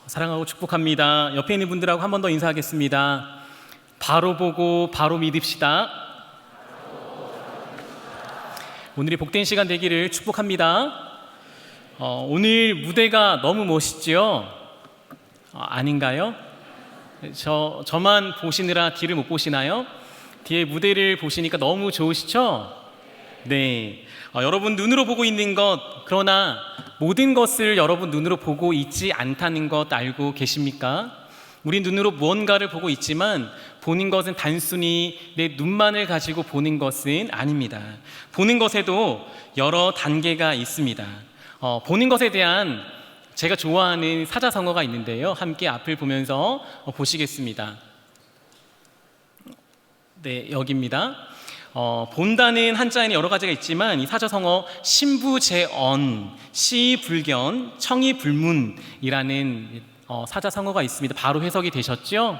사랑하고 축복합니다. 옆에 있는 분들하고 한 번 더 인사하겠습니다. 바로 보고 바로 믿읍시다. 오늘이 복된 시간 되기를 축복합니다. 오늘 무대가 너무 멋있지요? 아닌가요? 저만 보시느라 뒤를 못 보시나요? 뒤에 무대를 보시니까 너무 좋으시죠? 네. 여러분 눈으로 보고 있는 것, 그러나 모든 것을 여러분 눈으로 보고 있지 않다는 것 알고 계십니까? 우리 눈으로 무언가를 보고 있지만 보는 것은 단순히 내 눈만을 가지고 보는 것은 아닙니다. 보는 것에도 여러 단계가 있습니다. 보는 것에 대한 제가 좋아하는 사자성어가 있는데요. 함께 앞을 보면서 보시겠습니다. 네, 여기입니다. 본다는 한자에는 여러 가지가 있지만 이 사자성어 신부재언, 시불견, 청이불문이라는 사자성어가 있습니다. 바로 해석이 되셨죠?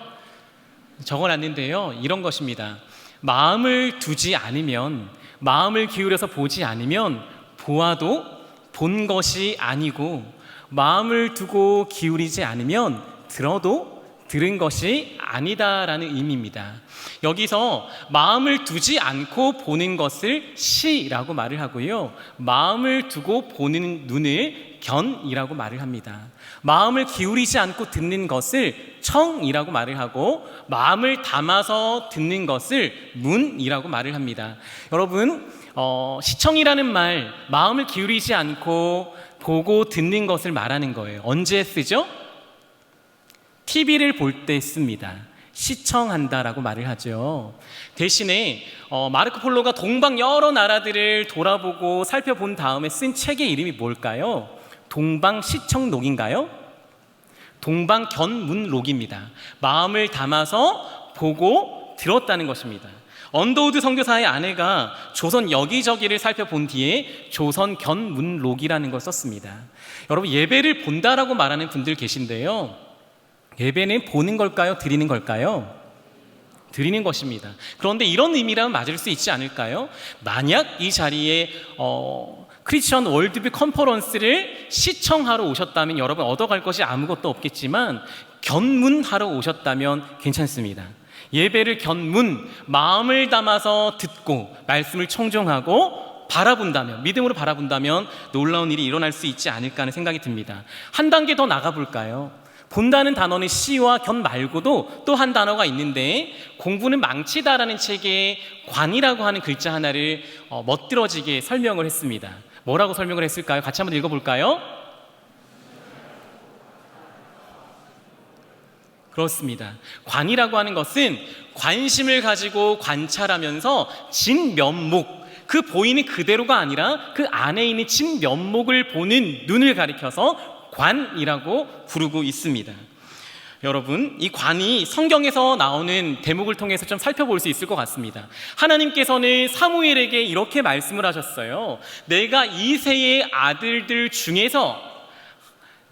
적어놨는데요. 이런 것입니다. 마음을 두지 않으면, 마음을 기울여서 보지 않으면 보아도 본 것이 아니고, 마음을 두고 기울이지 않으면 들어도 들은 것이 아니다라는 의미입니다. 여기서 마음을 두지 않고 보는 것을 시라고 말을 하고요, 마음을 두고 보는 눈을 견이라고 말을 합니다. 마음을 기울이지 않고 듣는 것을 청이라고 말을 하고, 마음을 담아서 듣는 것을 문이라고 말을 합니다. 여러분, 시청이라는 말, 마음을 기울이지 않고 보고 듣는 것을 말하는 거예요. 언제 쓰죠? TV를 볼 때 씁니다. 시청한다라고 말을 하죠. 대신에 마르코 폴로가 동방 여러 나라들을 돌아보고 살펴본 다음에 쓴 책의 이름이 뭘까요? 동방시청록인가요? 동방견문록입니다. 마음을 담아서 보고 들었다는 것입니다. 언더우드 선교사의 아내가 조선 여기저기를 살펴본 뒤에 조선견문록이라는 걸 썼습니다. 여러분, 예배를 본다라고 말하는 분들 계신데요, 예배는 보는 걸까요? 드리는 걸까요? 드리는 것입니다. 그런데 이런 의미라면 맞을 수 있지 않을까요? 만약 이 자리에 크리스천 월드뷰 컨퍼런스를 시청하러 오셨다면 여러분 얻어갈 것이 아무것도 없겠지만 견문하러 오셨다면 괜찮습니다. 예배를 견문, 마음을 담아서 듣고 말씀을 청종하고 바라본다면, 믿음으로 바라본다면 놀라운 일이 일어날 수 있지 않을까 하는 생각이 듭니다. 한 단계 더 나가볼까요? 본다는 단어는 시와 견 말고도 또 한 단어가 있는데, 공부는 망치다라는 책에 관이라고 하는 글자 하나를 멋들어지게 설명을 했습니다. 뭐라고 설명을 했을까요? 같이 한번 읽어볼까요? 그렇습니다. 관이라고 하는 것은 관심을 가지고 관찰하면서 진면목, 그 보이는 그대로가 아니라 그 안에 있는 진면목을 보는 눈을 가리켜서 관이라고 부르고 있습니다. 여러분, 이 관이 성경에서 나오는 대목을 통해서 좀 살펴볼 수 있을 것 같습니다. 하나님께서는 사무엘에게 이렇게 말씀을 하셨어요. 내가 이새의 아들들 중에서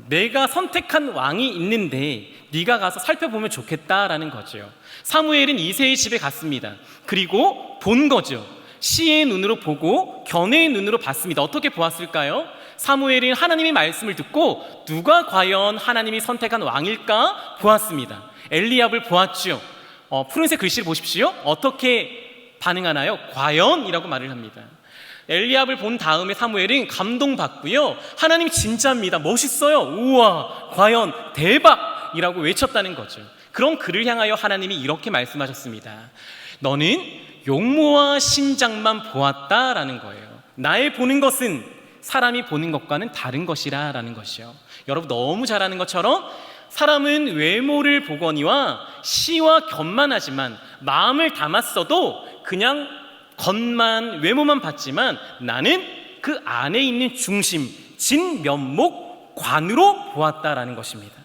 내가 선택한 왕이 있는데 네가 가서 살펴보면 좋겠다라는 거죠. 사무엘은 이새의 집에 갔습니다. 그리고 본 거죠. 시의 눈으로 보고 견의 눈으로 봤습니다. 어떻게 보았을까요? 사무엘은 하나님의 말씀을 듣고 누가 과연 하나님이 선택한 왕일까 보았습니다. 엘리압을 보았죠. 푸른색 글씨를 보십시오. 어떻게 반응하나요? 과연이라고 말을 합니다. 엘리압을 본 다음에 사무엘은 감동받고요, 하나님 진짜입니다, 멋있어요, 우와, 과연, 대박이라고 외쳤다는 거죠. 그런 그를 향하여 하나님이 이렇게 말씀하셨습니다. 너는 용모와 신장만 보았다라는 거예요. 나의 보는 것은 사람이 보는 것과는 다른 것이라 라는 것이요. 여러분, 너무 잘 아는 것처럼 사람은 외모를 보거니와 시와 견만 하지만 마음을 담았어도 그냥 겉만, 외모만 봤지만 나는 그 안에 있는 중심, 진면목, 관으로 보았다라는 것입니다.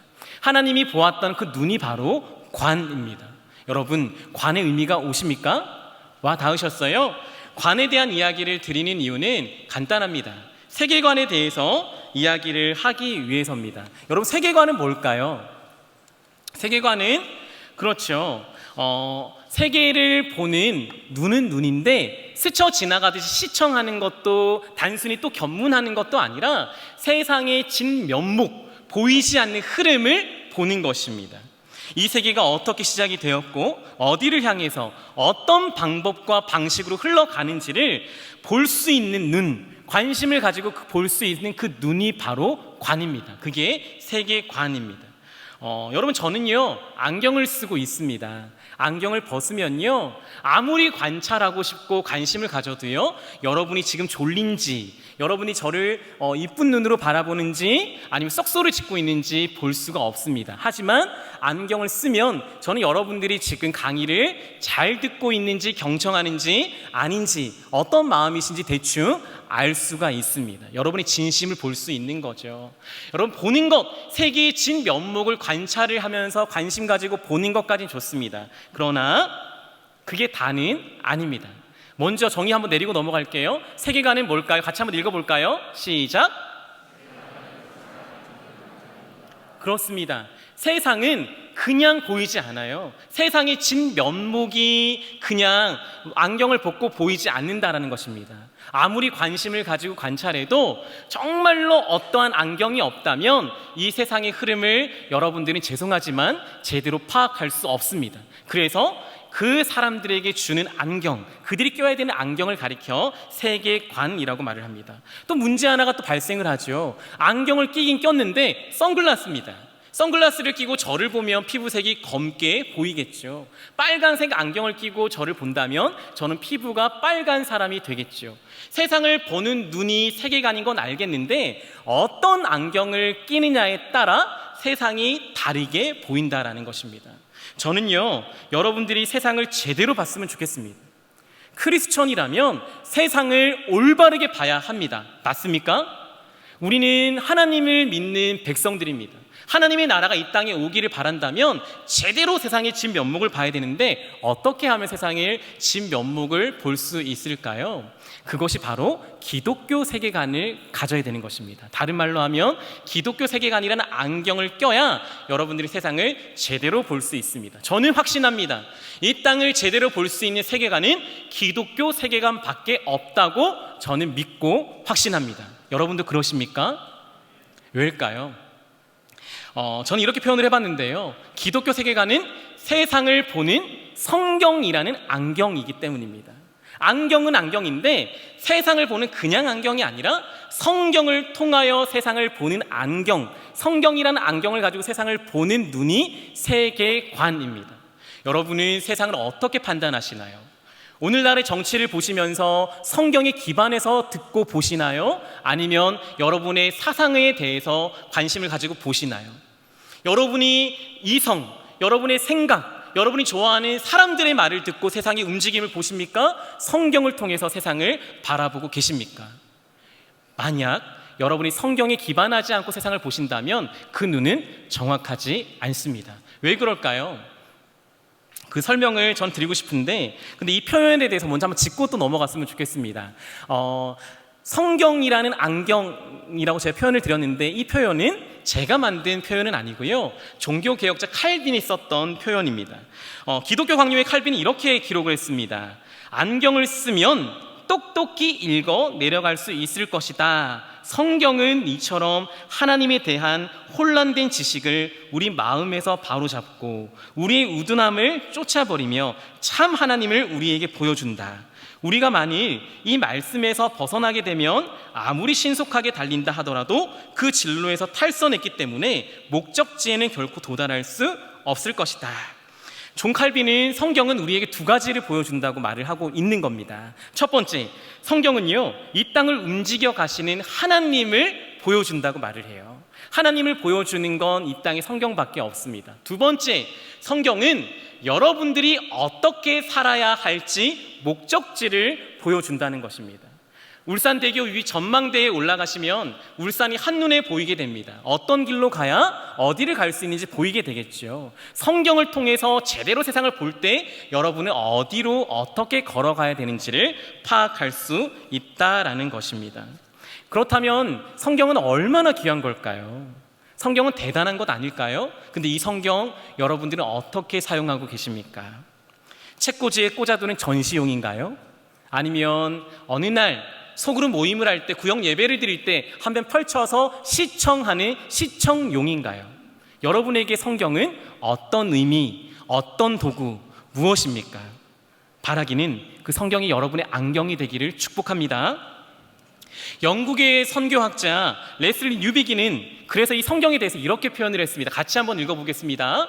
하나님이 보았던 그 눈이 바로 관입니다. 여러분, 관의 의미가 오십니까? 와 닿으셨어요? 관에 대한 이야기를 드리는 이유는 간단합니다. 세계관에 대해서 이야기를 하기 위해서입니다. 여러분, 세계관은 뭘까요? 세계관은, 그렇죠, 세계를 보는 눈은 눈인데 스쳐 지나가듯이 시청하는 것도 단순히 또 견문하는 것도 아니라 세상의 진면목, 보이지 않는 흐름을 보는 것입니다. 이 세계가 어떻게 시작이 되었고 어디를 향해서 어떤 방법과 방식으로 흘러가는지를 볼 수 있는 눈, 관심을 가지고 볼 수 있는 그 눈이 바로 관입니다. 그게 세계관입니다. 여러분, 저는요 안경을 쓰고 있습니다. 안경을 벗으면요 아무리 관찰하고 싶고 관심을 가져도요 여러분이 지금 졸린지, 여러분이 저를 이쁜 눈으로 바라보는지 아니면 썩소를 짓고 있는지 볼 수가 없습니다. 하지만 안경을 쓰면 저는 여러분들이 지금 강의를 잘 듣고 있는지, 경청하는지 아닌지, 어떤 마음이신지 대충 알 수가 있습니다. 여러분이 진심을 볼 수 있는 거죠. 여러분, 보는 것, 세계의 진면목을 관찰을 하면서 관심 가지고 보는 것까지는 좋습니다. 그러나 그게 다는 아닙니다. 먼저 정의 한번 내리고 넘어갈게요. 세계관은 뭘까요? 같이 한번 읽어볼까요? 시작. 그렇습니다. 세상은 그냥 보이지 않아요. 세상의 진면목이 그냥 안경을 벗고 보이지 않는다라는 것입니다. 아무리 관심을 가지고 관찰해도 정말로 어떠한 안경이 없다면 이 세상의 흐름을 여러분들은 죄송하지만 제대로 파악할 수 없습니다. 그래서 그 사람들에게 주는 안경, 그들이 껴야 되는 안경을 가리켜 세계관이라고 말을 합니다. 또 문제 하나가 또 발생을 하죠. 안경을 끼긴 꼈는데 선글라스입니다. 선글라스를 끼고 저를 보면 피부색이 검게 보이겠죠. 빨간색 안경을 끼고 저를 본다면 저는 피부가 빨간 사람이 되겠죠. 세상을 보는 눈이 세계관인 건 알겠는데 어떤 안경을 끼느냐에 따라 세상이 다르게 보인다라는 것입니다. 저는요 여러분들이 세상을 제대로 봤으면 좋겠습니다. 크리스천이라면 세상을 올바르게 봐야 합니다. 맞습니까? 우리는 하나님을 믿는 백성들입니다. 하나님의 나라가 이 땅에 오기를 바란다면 제대로 세상의 진면목을 봐야 되는데 어떻게 하면 세상의 진면목을 볼 수 있을까요? 그것이 바로 기독교 세계관을 가져야 되는 것입니다. 다른 말로 하면 기독교 세계관이라는 안경을 껴야 여러분들이 세상을 제대로 볼 수 있습니다. 저는 확신합니다. 이 땅을 제대로 볼 수 있는 세계관은 기독교 세계관밖에 없다고 저는 믿고 확신합니다. 여러분도 그러십니까? 왜일까요? 저는 이렇게 표현을 해봤는데요. 기독교 세계관은 세상을 보는 성경이라는 안경이기 때문입니다. 안경은 안경인데 세상을 보는 그냥 안경이 아니라 성경을 통하여 세상을 보는 안경, 성경이라는 안경을 가지고 세상을 보는 눈이 세계관입니다. 여러분은 세상을 어떻게 판단하시나요? 오늘날의 정치를 보시면서 성경에 기반해서 듣고 보시나요? 아니면 여러분의 사상에 대해서 관심을 가지고 보시나요? 여러분이 이성, 여러분의 생각, 여러분이 좋아하는 사람들의 말을 듣고 세상의 움직임을 보십니까? 성경을 통해서 세상을 바라보고 계십니까? 만약 여러분이 성경에 기반하지 않고 세상을 보신다면 그 눈은 정확하지 않습니다. 왜 그럴까요? 그 설명을 전 드리고 싶은데, 근데 이 표현에 대해서 먼저 한번 짚고 또 넘어갔으면 좋겠습니다. 성경이라는 안경이라고 제가 표현을 드렸는데 이 표현은 제가 만든 표현은 아니고요. 종교개혁자 칼빈이 썼던 표현입니다. 기독교 강요의 칼빈이 이렇게 기록을 했습니다. 안경을 쓰면 똑똑히 읽어 내려갈 수 있을 것이다. 성경은 이처럼 하나님에 대한 혼란된 지식을 우리 마음에서 바로잡고 우리의 우둔함을 쫓아버리며 참 하나님을 우리에게 보여준다. 우리가 만일 이 말씀에서 벗어나게 되면 아무리 신속하게 달린다 하더라도 그 진로에서 탈선했기 때문에 목적지에는 결코 도달할 수 없을 것이다. 존 칼빈은 성경은 우리에게 두 가지를 보여준다고 말을 하고 있는 겁니다. 첫 번째, 성경은요 이 땅을 움직여 가시는 하나님을 보여준다고 말을 해요. 하나님을 보여주는 건 이 땅에 성경밖에 없습니다. 두 번째, 성경은 여러분들이 어떻게 살아야 할지 목적지를 보여준다는 것입니다. 울산대교 위 전망대에 올라가시면 울산이 한눈에 보이게 됩니다. 어떤 길로 가야 어디를 갈 수 있는지 보이게 되겠죠. 성경을 통해서 제대로 세상을 볼 때 여러분은 어디로 어떻게 걸어가야 되는지를 파악할 수 있다라는 것입니다. 그렇다면 성경은 얼마나 귀한 걸까요? 성경은 대단한 것 아닐까요? 근데 이 성경 여러분들은 어떻게 사용하고 계십니까? 책꽂이에 꽂아두는 전시용인가요? 아니면 어느 날 소그룹 모임을 할 때, 구역 예배를 드릴 때 한 번 펼쳐서 시청하는 시청용인가요? 여러분에게 성경은 어떤 의미, 어떤 도구, 무엇입니까? 바라기는 그 성경이 여러분의 안경이 되기를 축복합니다. 영국의 선교학자 레슬리 뉴비기는 그래서 이 성경에 대해서 이렇게 표현을 했습니다. 같이 한번 읽어보겠습니다.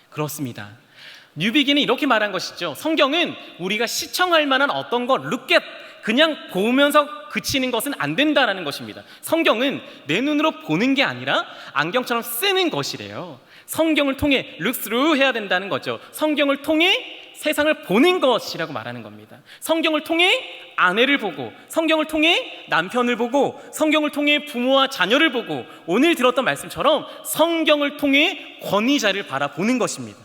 그렇습니다. 뉴비기는 이렇게 말한 것이죠. 성경은 우리가 시청할 만한 어떤 것, look at, 그냥 보면서 그치는 것은 안 된다라는 것입니다. 성경은 내 눈으로 보는 게 아니라 안경처럼 쓰는 것이래요. 성경을 통해 look through 해야 된다는 거죠. 성경을 통해 세상을 보는 것이라고 말하는 겁니다. 성경을 통해 아내를 보고, 성경을 통해 남편을 보고, 성경을 통해 부모와 자녀를 보고, 오늘 들었던 말씀처럼 성경을 통해 권위자를 바라보는 것입니다.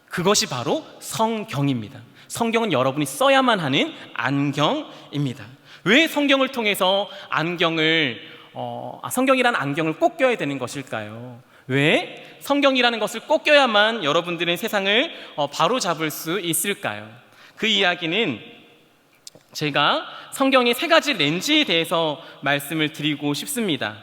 그것이 바로 성경입니다. 성경은 여러분이 써야만 하는 안경입니다. 왜 성경을 통해서 성경이라는 안경을 꼭 껴야 되는 것일까요? 왜 성경이라는 것을 꼭 껴야만 여러분들은 세상을 바로 잡을 수 있을까요? 그 이야기는 제가 성경의 3가지 렌즈에 대해서 말씀을 드리고 싶습니다.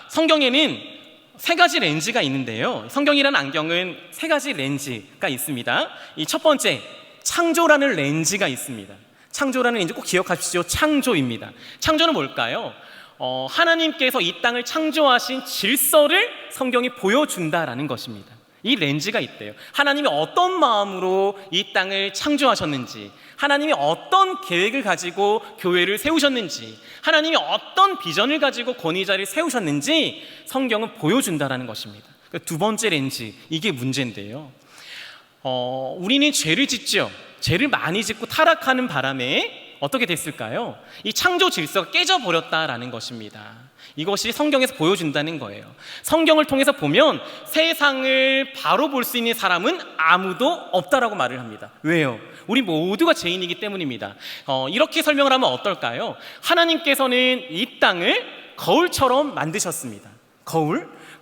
성경에는 3가지 렌즈가 있는데요. 성경이라는 안경은 3가지 렌즈가 있습니다. 이 첫 번째, 창조라는 렌즈가 있습니다. 창조라는 렌즈 꼭 기억하십시오. 창조입니다. 창조는 뭘까요? 하나님께서 이 땅을 창조하신 질서를 성경이 보여준다라는 것입니다. 이 렌즈가 있대요. 하나님이 어떤 마음으로 이 땅을 창조하셨는지, 하나님이 어떤 계획을 가지고 교회를 세우셨는지, 하나님이 어떤 비전을 가지고 권위자를 세우셨는지 성경은 보여준다라는 것입니다. 두 번째 렌즈, 이게 문제인데요. 우리는 죄를 짓죠. 죄를 많이 짓고 타락하는 바람에 어떻게 됐을까요? 이 창조 질서가 깨져버렸다라는 것입니다. 이것이 성경에서 보여준다는 거예요. 성경을 통해서 보면 세상을 바로 볼 수 있는 사람은 아무도 없다라고 말을 합니다. 왜요? 우리 모두가 죄인이기 때문입니다. 이렇게 설명을 하면 어떨까요? 하나님께서는 이 땅을 거울처럼 만드셨습니다.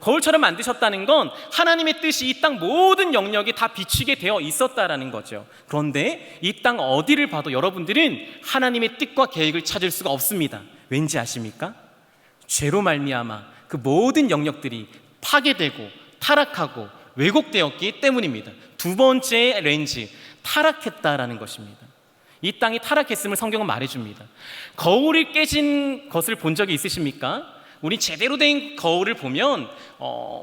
거울처럼 만드셨다는 건 하나님의 뜻이 이 땅 모든 영역에 다 비추게 되어 있었다라는 거죠. 그런데 이 땅 어디를 봐도 여러분들은 하나님의 뜻과 계획을 찾을 수가 없습니다. 왠지 아십니까? 죄로 말미암아 그 모든 영역들이 파괴되고 타락하고 왜곡되었기 때문입니다. 두 번째 렌즈, 타락했다라는 것입니다. 이 땅이 타락했음을 성경은 말해줍니다. 거울이 깨진 것을 본 적이 있으십니까? 우리 제대로 된 거울을 보면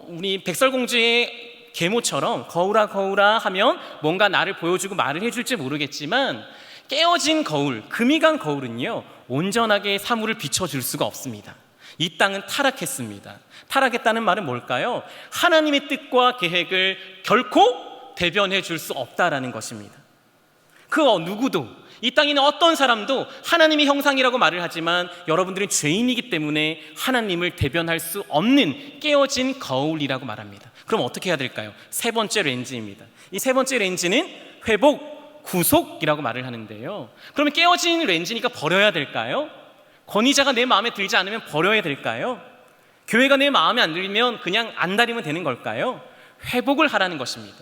우리 백설공주의 계모처럼 거울아 거울아 하면 뭔가 나를 보여주고 말을 해줄지 모르겠지만, 깨어진 거울, 금이 간 거울은요 온전하게 사물을 비춰줄 수가 없습니다. 이 땅은 타락했습니다. 타락했다는 말은 뭘까요? 하나님의 뜻과 계획을 결코 대변해 줄 수 없다라는 것입니다. 그 누구도, 이 땅에 있는 어떤 사람도 하나님의 형상이라고 말을 하지만 여러분들은 죄인이기 때문에 하나님을 대변할 수 없는 깨어진 거울이라고 말합니다. 그럼 어떻게 해야 될까요? 3번째 렌즈입니다. 이 3번째 렌즈는 회복, 구속이라고 말을 하는데요. 그러면 깨어진 렌즈니까 버려야 될까요? 권위자가 내 마음에 들지 않으면 버려야 될까요? 교회가 내 마음에 안 들면 그냥 안 다니면 되는 걸까요? 회복을 하라는 것입니다.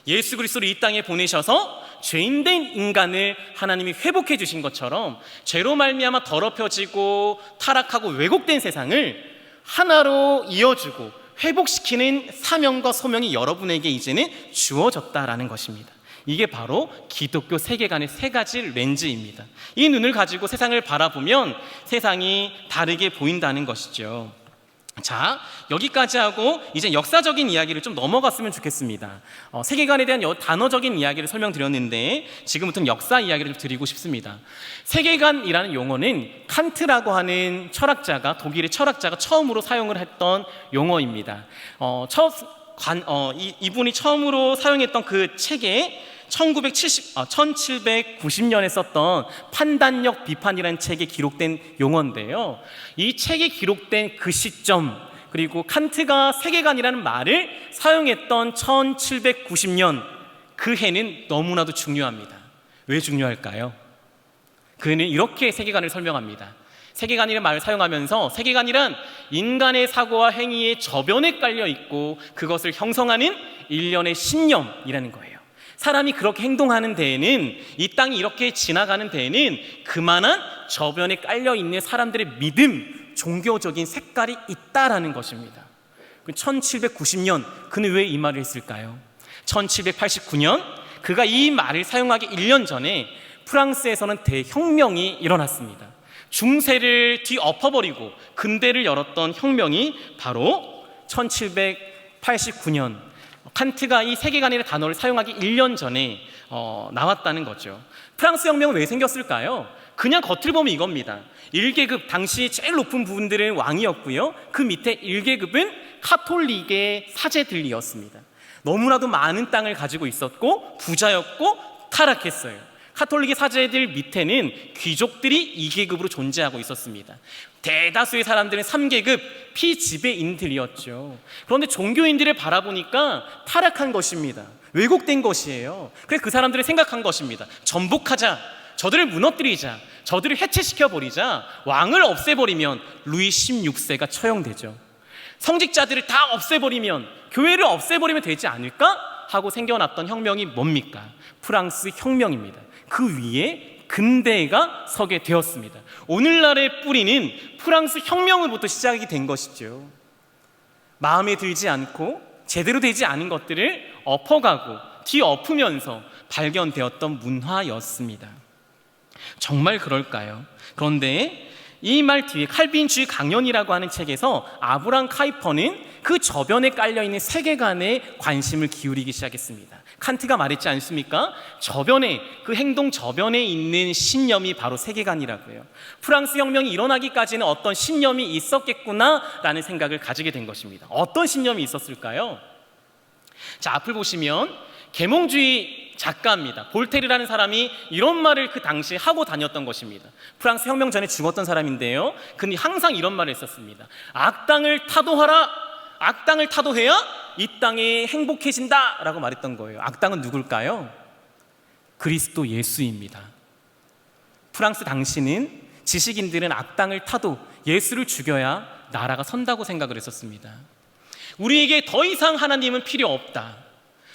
예수 그리스도를 이 땅에 보내셔서 죄인된 인간을 하나님이 회복해 주신 것처럼 죄로 말미암아 더럽혀지고 타락하고 왜곡된 세상을 하나로 이어주고 회복시키는 사명과 소명이 여러분에게 이제는 주어졌다라는 것입니다. 이게 바로 기독교 세계관의 3가지 렌즈입니다. 이 눈을 가지고 세상을 바라보면 세상이 다르게 보인다는 것이죠. 자, 여기까지 하고 이제 역사적인 이야기를 좀 넘어갔으면 좋겠습니다. 세계관에 대한 단어적인 이야기를 설명드렸는데 지금부터는 역사 이야기를 좀 드리고 싶습니다. 세계관이라는 용어는 칸트라고 하는 철학자가, 독일의 철학자가 처음으로 사용을 했던 용어입니다. 이분이 처음으로 사용했던 그 책에 1790년에 썼던 판단력 비판이라는 책에 기록된 용어인데요. 이 책에 기록된 그 시점, 그리고 칸트가 세계관이라는 말을 사용했던 1790년, 그 해는 너무나도 중요합니다. 왜 중요할까요? 그는 이렇게 세계관을 설명합니다. 세계관이라는 말을 사용하면서 세계관이란 인간의 사고와 행위의 저변에 깔려 있고 그것을 형성하는 일련의 신념이라는 거예요. 사람이 그렇게 행동하는 데에는, 이 땅이 이렇게 지나가는 데에는 그만한 저변에 깔려있는 사람들의 믿음, 종교적인 색깔이 있다라는 것입니다. 1790년 그는 왜 이 말을 했을까요? 1789년 그가 이 말을 사용하기 1년 전에 프랑스에서는 대혁명이 일어났습니다. 중세를 뒤엎어버리고 근대를 열었던 혁명이 바로 1789년 칸트가 이 세계관이라는 단어를 사용하기 1년 전에 나왔다는 거죠. 프랑스 혁명은 왜 생겼을까요? 그냥 겉을 보면 이겁니다. 1계급, 당시 제일 높은 부분들은 왕이었고요, 그 밑에 1계급은 카톨릭의 사제들이었습니다. 너무나도 많은 땅을 가지고 있었고 부자였고 타락했어요. 카톨릭의 사제들 밑에는 귀족들이 2계급으로 존재하고 있었습니다. 대다수의 사람들은 3계급 피지배인들이었죠. 그런데 종교인들을 바라보니까 타락한 것입니다. 왜곡된 것이에요. 그래서 그 사람들이 생각한 것입니다. 전복하자, 저들을 무너뜨리자, 저들을 해체시켜버리자. 왕을 없애버리면 루이 16세가 처형되죠. 성직자들을 다 없애버리면, 교회를 없애버리면 되지 않을까 하고 생겨났던 혁명이 뭡니까? 프랑스 혁명입니다. 그 위에 근대가 서게 되었습니다. 오늘날의 뿌리는 프랑스 혁명으로부터 시작이 된 것이죠. 마음에 들지 않고 제대로 되지 않은 것들을 엎어가고 뒤엎으면서 발견되었던 문화였습니다. 정말 그럴까요? 그런데 이 말 뒤에 칼빈주의 강연이라고 하는 책에서 아브람 카이퍼는 그 저변에 깔려있는 세계관에 관심을 기울이기 시작했습니다. 칸트가 말했지 않습니까? 저변에, 그 행동 저변에 있는 신념이 바로 세계관이라고요. 프랑스 혁명이 일어나기까지는 어떤 신념이 있었겠구나라는 생각을 가지게 된 것입니다. 어떤 신념이 있었을까요? 자, 앞을 보시면 계몽주의 작가입니다. 볼테르라는 사람이 이런 말을 그 당시에 하고 다녔던 것입니다. 프랑스 혁명 전에 죽었던 사람인데요, 그는 항상 이런 말을 했었습니다. 악당을 타도하라. 악당을 타도해야 이 땅이 행복해진다 라고 말했던 거예요. 악당은 누굴까요? 그리스도 예수입니다. 프랑스 당시는 지식인들은 악당을 타도 예수를 죽여야 나라가 선다고 생각을 했었습니다. 우리에게 더 이상 하나님은 필요 없다.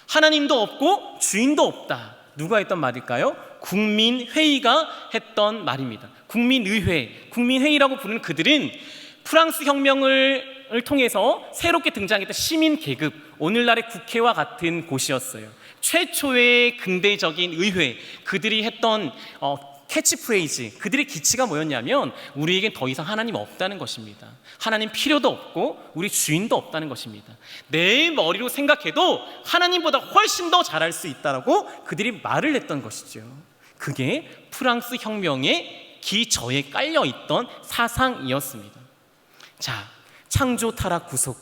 하나님도 없고 주인도 없다. 누가 했던 말일까요? 국민회의가 했던 말입니다. 국민의회, 국민회의라고 부르는 그들은 프랑스 혁명을 통해서 새롭게 등장했던 시민 계급, 오늘날의 국회와 같은 곳이었어요. 최초의 근대적인 의회, 그들이 했던 캐치프레이즈, 그들의 기치가 뭐였냐면 우리에겐 더 이상 하나님 없다는 것입니다. 하나님 필요도 없고 우리 주인도 없다는 것입니다. 내 머리로 생각해도 하나님보다 훨씬 더 잘할 수 있다라고 그들이 말을 했던 것이죠. 그게 프랑스 혁명의 기저에 깔려있던 사상이었습니다. 자, 창조, 타락, 구속.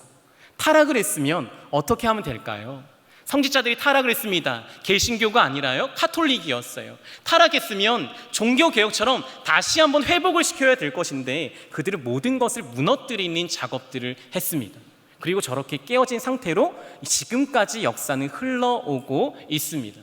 타락을 했으면 어떻게 하면 될까요? 성직자들이 타락을 했습니다. 개신교가 아니라요, 카톨릭이었어요. 타락했으면 종교개혁처럼 다시 한번 회복을 시켜야 될 것인데 그들은 모든 것을 무너뜨리는 작업들을 했습니다. 그리고 저렇게 깨어진 상태로 지금까지 역사는 흘러오고 있습니다.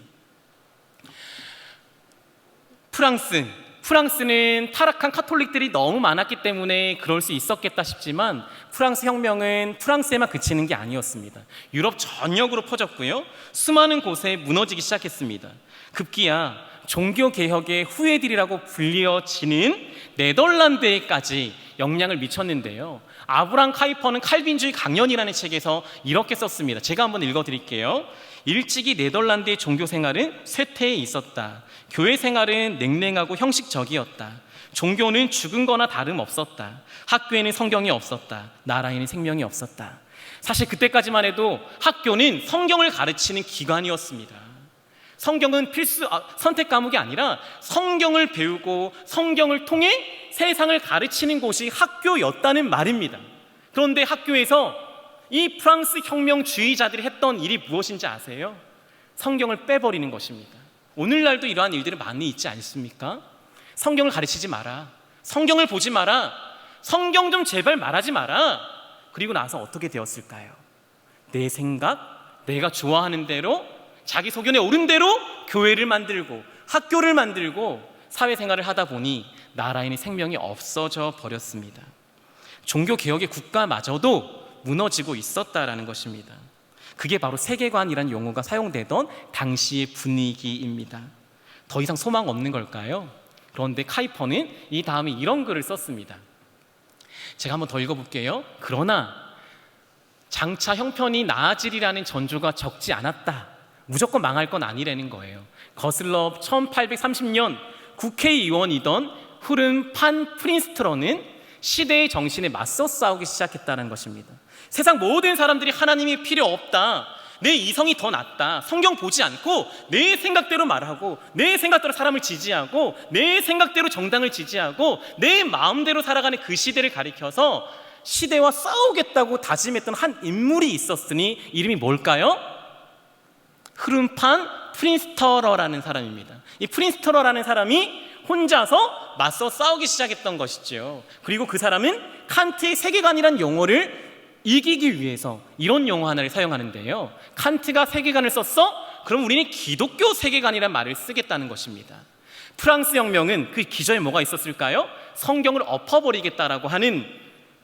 프랑스는 타락한 카톨릭들이 너무 많았기 때문에 그럴 수 있었겠다 싶지만 프랑스 혁명은 프랑스에만 그치는 게 아니었습니다. 유럽 전역으로 퍼졌고요, 수많은 곳에 무너지기 시작했습니다. 급기야 종교개혁의 후예들이라고 불리어지는 네덜란드에까지 영향을 미쳤는데요, 아브람 카이퍼는 칼빈주의 강연이라는 책에서 이렇게 썼습니다. 제가 한번 읽어드릴게요. 일찍이 네덜란드의 종교생활은 쇠퇴해 있었다. 교회 생활은 냉랭하고 형식적이었다. 종교는 죽은 거나 다름없었다. 학교에는 성경이 없었다. 나라에는 생명이 없었다. 사실 그때까지만 해도 학교는 성경을 가르치는 기관이었습니다. 성경은 선택 과목이 아니라 성경을 배우고 성경을 통해 세상을 가르치는 곳이 학교였다는 말입니다. 그런데 학교에서 이 프랑스 혁명주의자들이 했던 일이 무엇인지 아세요? 성경을 빼버리는 것입니다. 오늘날도 이러한 일들이 많이 있지 않습니까? 성경을 가르치지 마라. 성경을 보지 마라. 성경 좀 제발 말하지 마라. 그리고 나서 어떻게 되었을까요? 내 생각, 내가 좋아하는 대로, 자기 소견에 옳은 대로 교회를 만들고 학교를 만들고 사회생활을 하다 보니 나라에는 생명이 없어져 버렸습니다. 종교개혁의 국가마저도 무너지고 있었다라는 것입니다. 그게 바로 세계관이라는 용어가 사용되던 당시의 분위기입니다. 더 이상 소망 없는 걸까요? 그런데 카이퍼는 이 다음에 이런 글을 썼습니다. 제가 한번 더 읽어볼게요. 그러나 장차 형편이 나아지리라는 전조가 적지 않았다. 무조건 망할 건 아니라는 거예요. 거슬러 1830년 국회의원이던 후른 판 프린스트러는 시대의 정신에 맞서 싸우기 시작했다는 것입니다. 세상 모든 사람들이 하나님이 필요 없다, 내 이성이 더 낫다, 성경 보지 않고 내 생각대로 말하고 내 생각대로 사람을 지지하고 내 생각대로 정당을 지지하고 내 마음대로 살아가는 그 시대를 가리켜서 시대와 싸우겠다고 다짐했던 한 인물이 있었으니 이름이 뭘까요? 흐름판 프린스터러라는 사람입니다. 이 프린스터러라는 사람이 혼자서 맞서 싸우기 시작했던 것이죠. 그리고 그 사람은 칸트의 세계관이라는 용어를 이기기 위해서 이런 용어 하나를 사용하는데요. 칸트가 세계관을 썼어? 그럼 우리는 기독교 세계관이라는 말을 쓰겠다는 것입니다. 프랑스 혁명은 그 기저에 뭐가 있었을까요? 성경을 엎어버리겠다라고 하는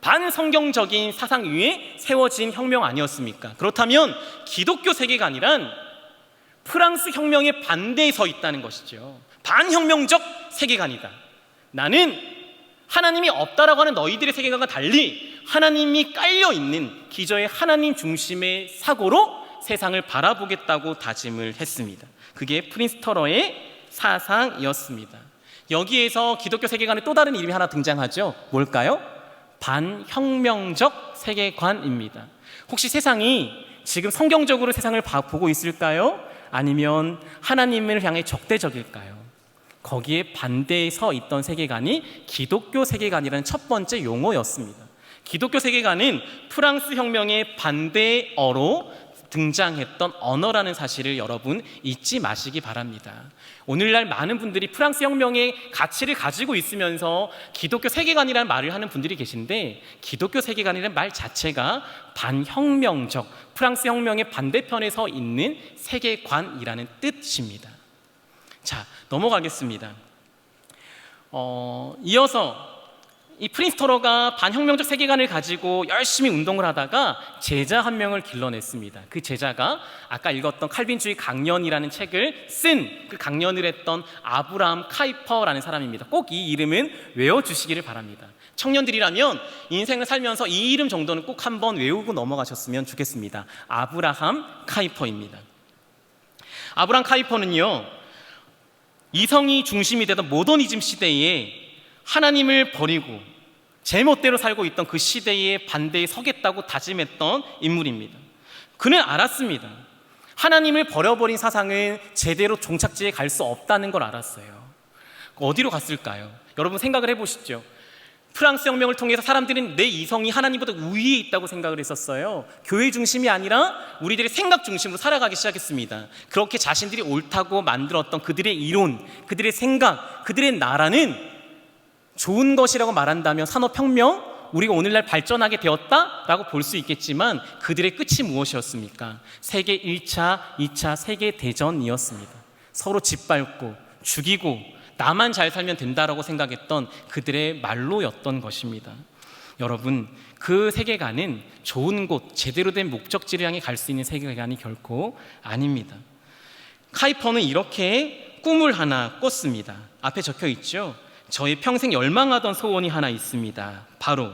반성경적인 사상 위에 세워진 혁명 아니었습니까? 그렇다면 기독교 세계관이란 프랑스 혁명의 반대에 서 있다는 것이죠. 반혁명적 세계관이다. 나는 하나님이 없다라고 하는 너희들의 세계관과 달리 하나님이 깔려있는 기저의 하나님 중심의 사고로 세상을 바라보겠다고 다짐을 했습니다. 그게 프린스터러의 사상이었습니다. 여기에서 기독교 세계관의 또 다른 이름이 하나 등장하죠. 뭘까요? 반혁명적 세계관입니다. 혹시 세상이 지금 성경적으로 세상을 보고 있을까요? 아니면 하나님을 향해 적대적일까요? 거기에 반대에 서 있던 세계관이 기독교 세계관이라는 첫 번째 용어였습니다. 기독교 세계관은 프랑스 혁명의 반대어로 등장했던 언어라는 사실을 여러분 잊지 마시기 바랍니다. 오늘날 많은 분들이 프랑스 혁명의 가치를 가지고 있으면서 기독교 세계관이라는 말을 하는 분들이 계신데, 기독교 세계관이라는 말 자체가 반혁명적, 프랑스 혁명의 반대편에 서 있는 세계관이라는 뜻입니다. 자, 넘어가겠습니다. 이어서 이 프린스터러가 반혁명적 세계관을 가지고 열심히 운동을 하다가 제자 한 명을 길러냈습니다. 그 제자가 아까 읽었던 칼빈주의 강연이라는 책을 쓴, 그 강연을 했던 아브라함 카이퍼라는 사람입니다. 꼭 이 이름은 외워주시기를 바랍니다. 청년들이라면 인생을 살면서 이 이름 정도는 꼭 한번 외우고 넘어가셨으면 좋겠습니다. 아브라함 카이퍼입니다. 아브라함 카이퍼는요, 이성이 중심이 되던 모더니즘 시대에 하나님을 버리고 제멋대로 살고 있던 그 시대의 반대에 서겠다고 다짐했던 인물입니다. 그는 알았습니다. 하나님을 버려버린 사상은 제대로 종착지에 갈 수 없다는 걸 알았어요. 어디로 갔을까요? 여러분 생각을 해보시죠. 프랑스 혁명을 통해서 사람들은 내 이성이 하나님보다 우위에 있다고 생각을 했었어요. 교회 중심이 아니라 우리들의 생각 중심으로 살아가기 시작했습니다. 그렇게 자신들이 옳다고 만들었던 그들의 이론, 그들의 생각, 그들의 나라는 좋은 것이라고 말한다면 산업혁명, 우리가 오늘날 발전하게 되었다라고 볼 수 있겠지만 그들의 끝이 무엇이었습니까? 세계 1차, 2차 세계대전이었습니다. 서로 짓밟고 죽이고 나만 잘 살면 된다라고 생각했던 그들의 말로였던 것입니다. 여러분, 그 세계관은 좋은 곳, 제대로 된 목적지를 향해 갈 수 있는 세계관이 결코 아닙니다. 카이퍼는 이렇게 꿈을 하나 꿨습니다. 앞에 적혀 있죠. 저의 평생 열망하던 소원이 하나 있습니다. 바로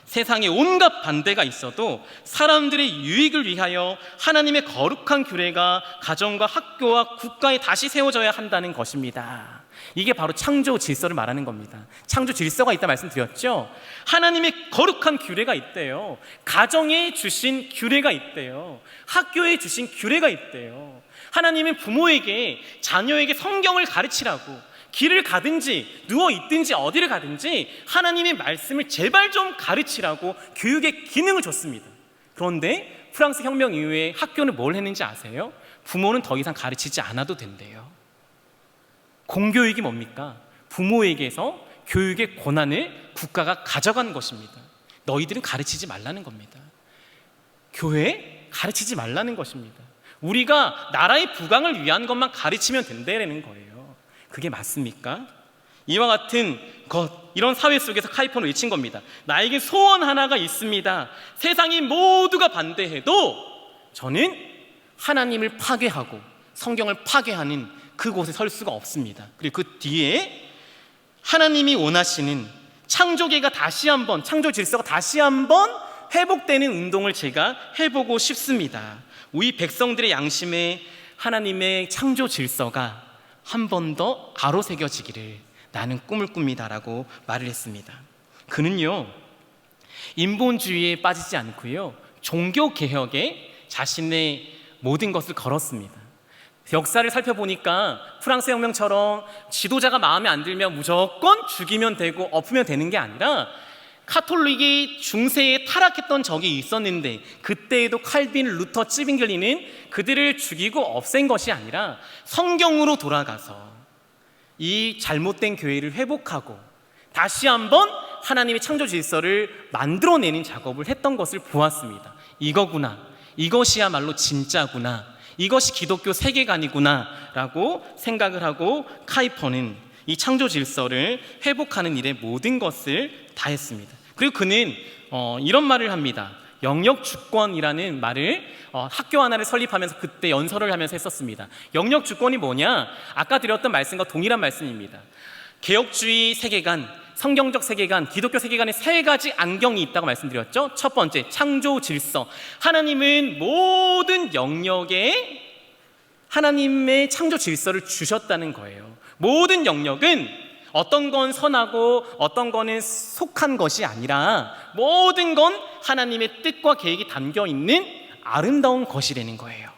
세상에 온갖 반대가 있어도 사람들의 유익을 위하여 하나님의 거룩한 규례가 가정과 학교와 국가에 다시 세워져야 한다는 것입니다. 이게 바로 창조 질서를 말하는 겁니다. 창조 질서가 있다 말씀드렸죠. 하나님의 거룩한 규례가 있대요. 가정에 주신 규례가 있대요. 학교에 주신 규례가 있대요. 하나님은 부모에게 자녀에게 성경을 가르치라고, 길을 가든지 누워있든지 어디를 가든지 하나님의 말씀을 제발 좀 가르치라고 교육의 기능을 줬습니다. 그런데 프랑스 혁명 이후에 학교는 뭘 했는지 아세요? 부모는 더 이상 가르치지 않아도 된대요. 공교육이 뭡니까? 부모에게서 교육의 권한을 국가가 가져가는 것입니다. 너희들은 가르치지 말라는 겁니다. 교회 가르치지 말라는 것입니다. 우리가 나라의 부강을 위한 것만 가르치면 된다는 거예요. 그게 맞습니까? 이와 같은 것, 이런 사회 속에서 카이퍼는 외친 겁니다. 나에게 소원 하나가 있습니다. 세상이 모두가 반대해도 저는 하나님을 파괴하고 성경을 파괴하는 그곳에 설 수가 없습니다. 그리고 그 뒤에 하나님이 원하시는 창조계가 다시 한번, 창조 질서가 다시 한번 회복되는 운동을 제가 해보고 싶습니다. 우리 백성들의 양심에 하나님의 창조 질서가 한 번 더 아로새겨지기를 나는 꿈을 꿉니다라고 말을 했습니다. 그는요, 인본주의에 빠지지 않고요, 종교개혁에 자신의 모든 것을 걸었습니다. 역사를 살펴보니까 프랑스 혁명처럼 지도자가 마음에 안 들면 무조건 죽이면 되고 엎으면 되는 게 아니라 카톨릭이 중세에 타락했던 적이 있었는데 그때에도 칼빈, 루터, 찌빙글리는 그들을 죽이고 없앤 것이 아니라 성경으로 돌아가서 이 잘못된 교회를 회복하고 다시 한번 하나님의 창조 질서를 만들어내는 작업을 했던 것을 보았습니다. 이거구나, 이것이야말로 진짜구나, 이것이 기독교 세계관이구나 라고 생각을 하고 카이퍼는 이 창조 질서를 회복하는 일에 모든 것을 다했습니다. 그리고 그는 이런 말을 합니다. 영역주권이라는 말을 학교 하나를 설립하면서 그때 연설을 하면서 했었습니다. 영역주권이 뭐냐? 아까 드렸던 말씀과 동일한 말씀입니다. 개혁주의 세계관, 성경적 세계관, 기독교 세계관에 세 가지 안경이 있다고 말씀드렸죠. 첫 번째, 창조 질서. 하나님은 모든 영역에 하나님의 창조 질서를 주셨다는 거예요. 모든 영역은 어떤 건 선하고 어떤 거는 속한 것이 아니라 모든 건 하나님의 뜻과 계획이 담겨 있는 아름다운 것이라는 거예요.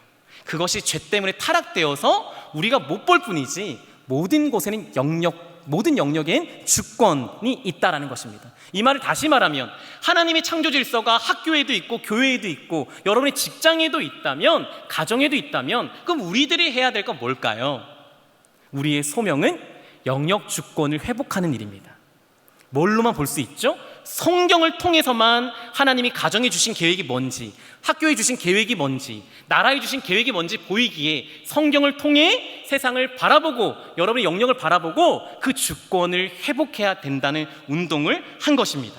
그것이 죄 때문에 타락되어서 우리가 못 볼 뿐이지 모든 곳에는 모든 영역엔 주권이 있다라는 것입니다. 이 말을 다시 말하면 하나님의 창조 질서가 학교에도 있고 교회에도 있고 여러분의 직장에도 있다면, 가정에도 있다면, 그럼 우리들이 해야 될 건 뭘까요? 우리의 소명은 영역 주권을 회복하는 일입니다. 뭘로만 볼 수 있죠? 성경을 통해서만 하나님이 가정에 주신 계획이 뭔지, 학교에 주신 계획이 뭔지, 나라에 주신 계획이 뭔지 보이기에 성경을 통해 세상을 바라보고 여러분의 영역을 바라보고 그 주권을 회복해야 된다는 운동을 한 것입니다.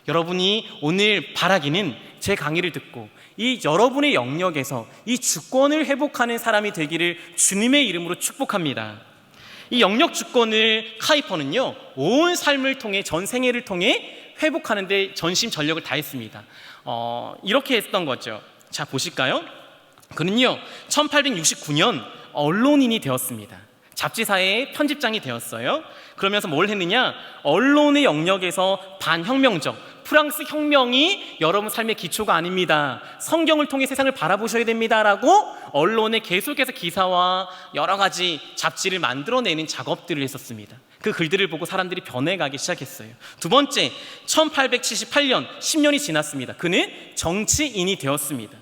여러분이 오늘 바라기는 제 강의를 듣고 이 여러분의 영역에서 이 주권을 회복하는 사람이 되기를 주님의 이름으로 축복합니다. 이 영역 주권을 카이퍼는요, 온 삶을 통해, 전 생애를 통해 회복하는 데 전심전력을 다했습니다. 이렇게 했던 거죠. 자, 보실까요? 그는요 1869년 언론인이 되었습니다. 잡지사의 편집장이 되었어요. 그러면서 뭘 했느냐? 언론의 영역에서 반혁명적, 프랑스 혁명이 여러분 삶의 기초가 아닙니다, 성경을 통해 세상을 바라보셔야 됩니다라고 언론에 계속해서 기사와 여러 가지 잡지를 만들어내는 작업들을 했었습니다. 그 글들을 보고 사람들이 변해가기 시작했어요. 두 번째, 1878년 10년이 지났습니다. 그는 정치인이 되었습니다.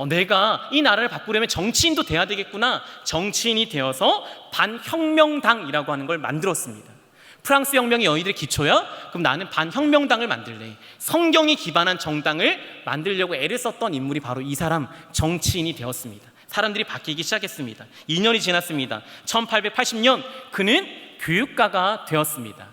내가 이 나라를 바꾸려면 정치인도 돼야 되겠구나. 정치인이 되어서 반혁명당이라고 하는 걸 만들었습니다. 프랑스 혁명이 너희들의 기초야? 그럼 나는 반혁명당을 만들래. 성경이 기반한 정당을 만들려고 애를 썼던 인물이 바로 이 사람, 정치인이 되었습니다. 사람들이 바뀌기 시작했습니다. 2년이 지났습니다. 1880년 그는 교육가가 되었습니다.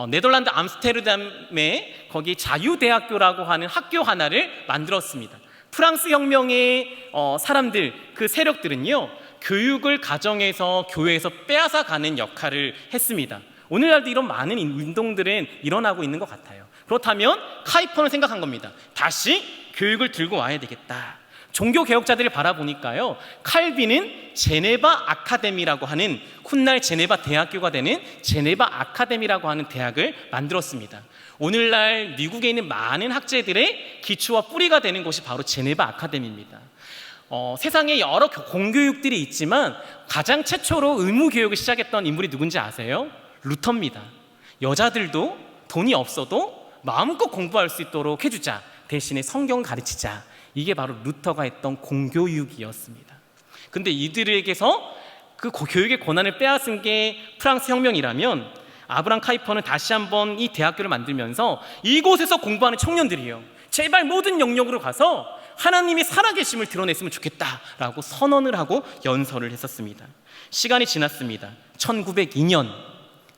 네덜란드 암스테르담에 거기 자유대학교라고 하는 학교 하나를 만들었습니다. 프랑스 혁명의 사람들, 그 세력들은요, 교육을 가정에서, 교회에서 빼앗아 가는 역할을 했습니다. 오늘날도 이런 많은 운동들은 일어나고 있는 것 같아요. 그렇다면 카이퍼는 생각한 겁니다. 다시 교육을 들고 와야 되겠다. 종교개혁자들을 바라보니까요, 칼빈은 제네바 아카데미라고 하는, 훗날 제네바 대학교가 되는 제네바 아카데미라고 하는 대학을 만들었습니다. 오늘날 미국에 있는 많은 학제들의 기초와 뿌리가 되는 곳이 바로 제네바 아카데미입니다. 세상에 여러 공교육들이 있지만 가장 최초로 의무교육을 시작했던 인물이 누군지 아세요? 루터입니다. 여자들도 돈이 없어도 마음껏 공부할 수 있도록 해주자, 대신에 성경을 가르치자, 이게 바로 루터가 했던 공교육이었습니다. 근데 이들에게서 그 교육의 권한을 빼앗은 게 프랑스 혁명이라면 아브람 카이퍼는 다시 한번 이 대학교를 만들면서 이곳에서 공부하는 청년들이요, 제발 모든 영역으로 가서 하나님이 살아계심을 드러냈으면 좋겠다라고 선언을 하고 연설을 했었습니다. 시간이 지났습니다. 1902년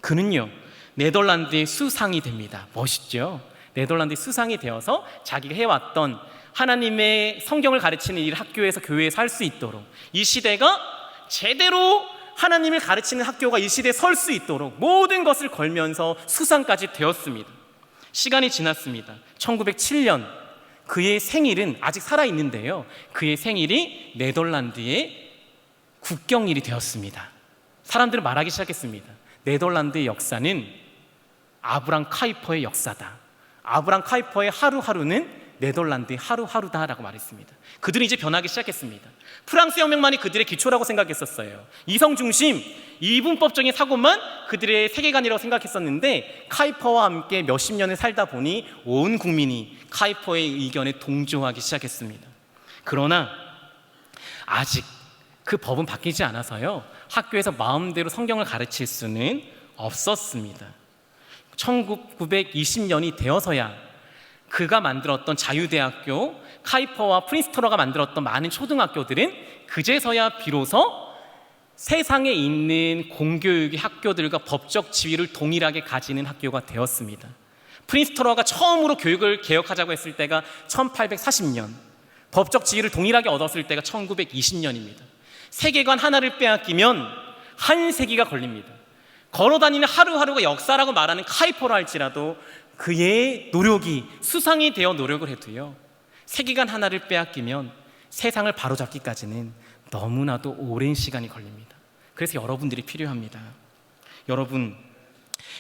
그는요 네덜란드의 수상이 됩니다. 멋있죠? 네덜란드의 수상이 되어서 자기가 해왔던 하나님의 성경을 가르치는 이 학교에서 교회에서 할 수 있도록, 이 시대가 제대로 하나님을 가르치는 학교가 이 시대에 설 수 있도록 모든 것을 걸면서 수상까지 되었습니다. 시간이 지났습니다. 1907년 그의 생일은 아직 살아있는데요, 그의 생일이 네덜란드의 국경일이 되었습니다. 사람들은 말하기 시작했습니다. 네덜란드의 역사는 아브람 카이퍼의 역사다. 아브람 카이퍼의 하루하루는 네덜란드의 하루하루다라고 말했습니다. 그들은 이제 변하기 시작했습니다. 프랑스 혁명만이 그들의 기초라고 생각했었어요. 이성 중심, 이분법적인 사고만 그들의 세계관이라고 생각했었는데, 카이퍼와 함께 몇십 년을 살다 보니 온 국민이 카이퍼의 의견에 동조하기 시작했습니다. 그러나 아직 그 법은 바뀌지 않아서요, 학교에서 마음대로 성경을 가르칠 수는 없었습니다. 1920년이 되어서야 그가 만들었던 자유대학교, 카이퍼와 프린스터너가 만들었던 많은 초등학교들은 그제서야 비로소 세상에 있는 공교육의 학교들과 법적 지위를 동일하게 가지는 학교가 되었습니다. 프린스터너가 처음으로 교육을 개혁하자고 했을 때가 1840년, 법적 지위를 동일하게 얻었을 때가 1920년입니다. 세계관 하나를 빼앗기면 한 세기가 걸립니다. 걸어다니는 하루하루가 역사라고 말하는 카이퍼라 할지라도 그의 노력이 수상이 되어 노력을 해도요, 세계관 하나를 빼앗기면 세상을 바로잡기까지는 너무나도 오랜 시간이 걸립니다. 그래서 여러분들이 필요합니다. 여러분,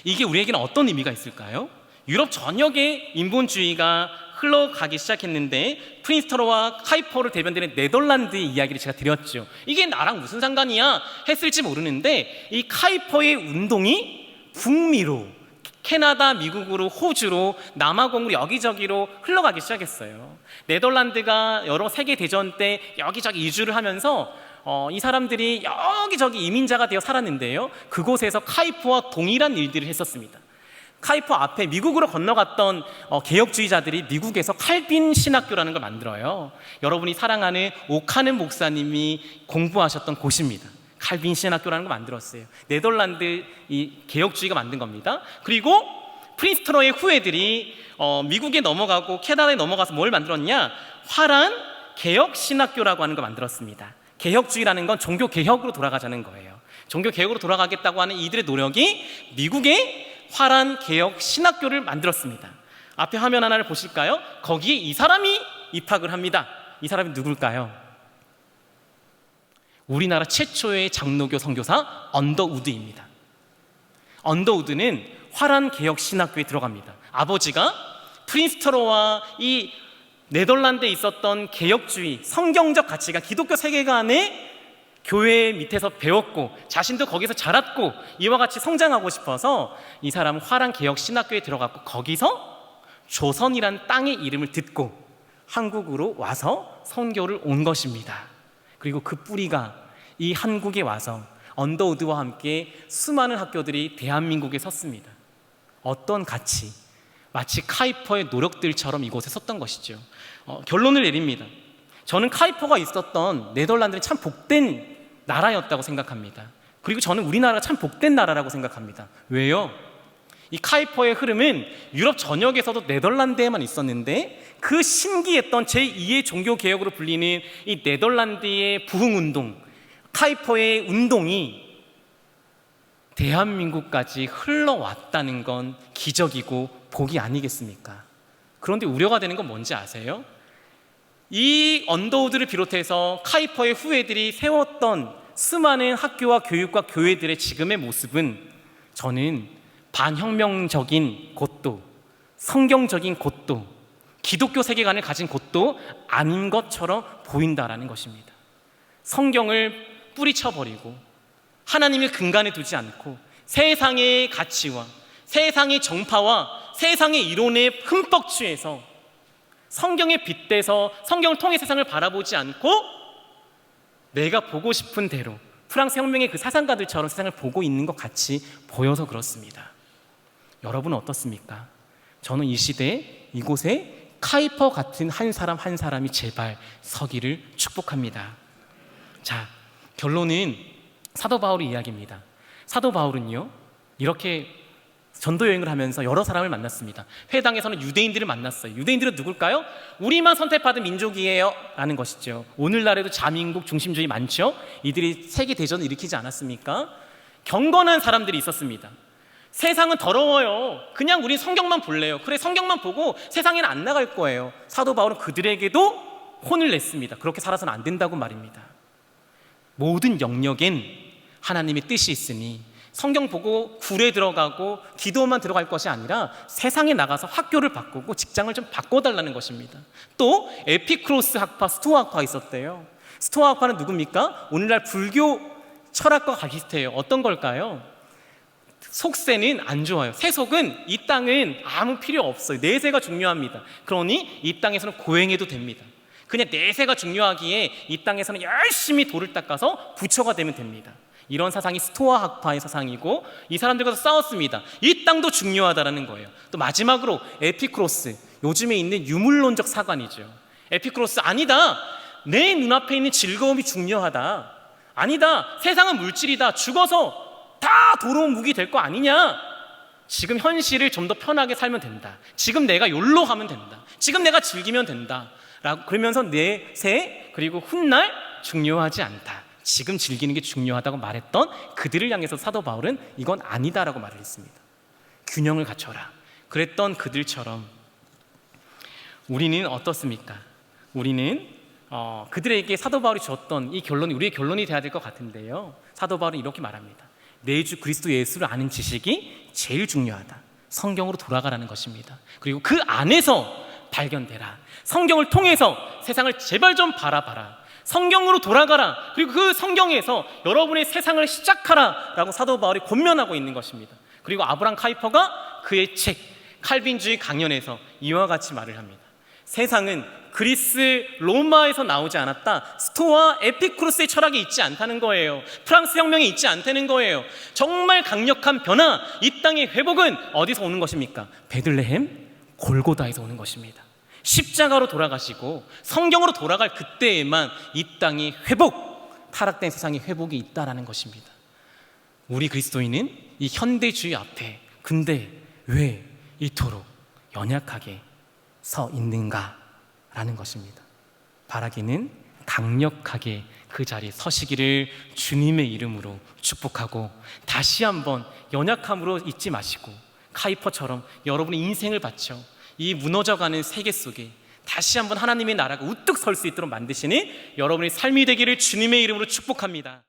이게 우리에게는 어떤 의미가 있을까요? 유럽 전역에 인본주의가 흘러가기 시작했는데 프린스터너와 카이퍼를 대변되는 네덜란드의 이야기를 제가 드렸죠. 이게 나랑 무슨 상관이야 했을지 모르는데, 이 카이퍼의 운동이 북미로, 캐나다, 미국으로, 호주로, 남아공으로 여기저기로 흘러가기 시작했어요. 네덜란드가 여러 세계대전 때 여기저기 이주를 하면서 이 사람들이 여기저기 이민자가 되어 살았는데요, 그곳에서 카이퍼와 동일한 일들을 했었습니다. 카이퍼 앞에 미국으로 건너갔던 개혁주의자들이 미국에서 칼빈 신학교라는 걸 만들어요. 여러분이 사랑하는 오카넨 목사님이 공부하셨던 곳입니다. 칼빈 신학교라는 걸 만들었어요. 네덜란드 이 개혁주의가 만든 겁니다. 그리고 프린스터너의 후예들이 미국에 넘어가고 캐나다에 넘어가서 뭘 만들었냐? 화란 개혁 신학교라고 하는 걸 만들었습니다. 개혁주의라는 건 종교 개혁으로 돌아가자는 거예요. 종교 개혁으로 돌아가겠다고 하는 이들의 노력이 미국의 화란 개혁 신학교를 만들었습니다. 앞에 화면 하나를 보실까요? 거기에 이 사람이 입학을 합니다. 이 사람이 누굴까요? 우리나라 최초의 장로교 선교사 언더우드입니다. 언더우드는 화란 개혁 신학교에 들어갑니다. 아버지가 프린스터너와 이 네덜란드에 있었던 개혁주의, 성경적 가치가 기독교 세계관의 교회 밑에서 배웠고 자신도 거기서 자랐고 이와 같이 성장하고 싶어서 이 사람은 화란 개혁 신학교에 들어갔고, 거기서 조선이란 땅의 이름을 듣고 한국으로 와서 선교를 온 것입니다. 그리고 그 뿌리가 이 한국에 와서 언더우드와 함께 수많은 학교들이 대한민국에 섰습니다. 어떤 가치? 마치 카이퍼의 노력들처럼 이곳에 섰던 것이죠. 결론을 내립니다. 저는 카이퍼가 있었던 네덜란드는 참 복된 나라였다고 생각합니다. 그리고 저는 우리나라가 참 복된 나라라고 생각합니다. 왜요? 이 카이퍼의 흐름은 유럽 전역에서도 네덜란드에만 있었는데, 그 신기했던 제2의 종교개혁으로 불리는 이 네덜란드의 부흥운동, 카이퍼의 운동이 대한민국까지 흘러왔다는 건 기적이고 복이 아니겠습니까? 그런데 우려가 되는 건 뭔지 아세요? 이 언더우드를 비롯해서 카이퍼의 후예들이 세웠던 수많은 학교와 교육과 교회들의 지금의 모습은 저는 반혁명적인 곳도, 성경적인 곳도, 기독교 세계관을 가진 곳도 아닌 것처럼 보인다라는 것입니다. 성경을 뿌리쳐버리고 하나님을 근간에 두지 않고 세상의 가치와 세상의 정파와 세상의 이론에 흠뻑 취해서 성경에 빗대서 성경을 통해 세상을 바라보지 않고 내가 보고 싶은 대로 프랑스 혁명의 그 사상가들처럼 세상을 보고 있는 것 같이 보여서 그렇습니다. 여러분은 어떻습니까? 저는 이 시대에 이곳에 카이퍼 같은 한 사람 한 사람이 제발 서기를 축복합니다. 자, 결론은 사도 바울의 이야기입니다. 사도 바울은요, 이렇게 전도 여행을 하면서 여러 사람을 만났습니다. 회당에서는 유대인들을 만났어요. 유대인들은 누굴까요? 우리만 선택받은 민족이에요 라는 것이죠. 오늘날에도 자민국 중심주의 많죠. 이들이 세계 대전을 일으키지 않았습니까? 경건한 사람들이 있었습니다. 세상은 더러워요. 그냥 우린 성경만 볼래요. 그래, 성경만 보고 세상에는 안 나갈 거예요. 사도 바울은 그들에게도 혼을 냈습니다. 그렇게 살아서는 안 된다고 말입니다. 모든 영역엔 하나님의 뜻이 있으니 성경 보고 굴에 들어가고 기도만 들어갈 것이 아니라 세상에 나가서 학교를 바꾸고 직장을 좀 바꿔달라는 것입니다. 또 에피크로스 학파, 스토아 학파가 있었대요. 스토아 학파는 누굽니까? 오늘날 불교 철학과 비슷해요. 어떤 걸까요? 속세는 안 좋아요. 세속은, 이 땅은 아무 필요 없어요. 내세가 중요합니다. 그러니 이 땅에서는 고행해도 됩니다. 그냥 내세가 중요하기에 이 땅에서는 열심히 돌을 닦아서 부처가 되면 됩니다. 이런 사상이 스토아 학파의 사상이고, 이 사람들과 싸웠습니다. 이 땅도 중요하다라는 거예요. 또 마지막으로 에피크로스, 요즘에 있는 유물론적 사관이죠. 에피크로스, 아니다, 내 눈앞에 있는 즐거움이 중요하다, 아니다, 세상은 물질이다, 죽어서 다 도로 무기 될 거 아니냐, 지금 현실을 좀 더 편하게 살면 된다, 지금 내가 욜로 하면 된다, 지금 내가 즐기면 된다 라고, 그러면서 내세 그리고 훗날 중요하지 않다, 지금 즐기는 게 중요하다고 말했던 그들을 향해서 사도 바울은 이건 아니다라고 말을 했습니다. 균형을 갖춰라. 그랬던 그들처럼 우리는 어떻습니까? 우리는 그들에게 사도 바울이 줬던 이 결론이 우리의 결론이 돼야 될 것 같은데요. 사도 바울은 이렇게 말합니다. 내 주 그리스도 예수를 아는 지식이 제일 중요하다. 성경으로 돌아가라는 것입니다. 그리고 그 안에서 발견되라. 성경을 통해서 세상을 제발 좀 바라봐라. 성경으로 돌아가라. 그리고 그 성경에서 여러분의 세상을 시작하라 라고 사도 바울이 권면하고 있는 것입니다. 그리고 아브람 카이퍼가 그의 책 칼빈주의 강연에서 이와 같이 말을 합니다. 세상은 그리스 로마에서 나오지 않았다. 스토아 에피쿠로스의 철학이 있지 않다는 거예요. 프랑스 혁명이 있지 않다는 거예요. 정말 강력한 변화, 이 땅의 회복은 어디서 오는 것입니까? 베들레헴 골고다에서 오는 것입니다. 십자가로 돌아가시고 성경으로 돌아갈 그때에만 이 땅이 회복, 타락된 세상의 회복이 있다라는 것입니다. 우리 그리스도인은 이 현대주의 앞에 근데 왜 이토록 연약하게 서 있는가라는 것입니다. 바라기는 강력하게 그 자리에 서시기를 주님의 이름으로 축복하고, 다시 한번 연약함으로 잊지 마시고 카이퍼처럼 여러분의 인생을 바쳐 이 무너져가는 세계 속에 다시 한번 하나님의 나라가 우뚝 설 수 있도록 만드시는 여러분의 삶이 되기를 주님의 이름으로 축복합니다.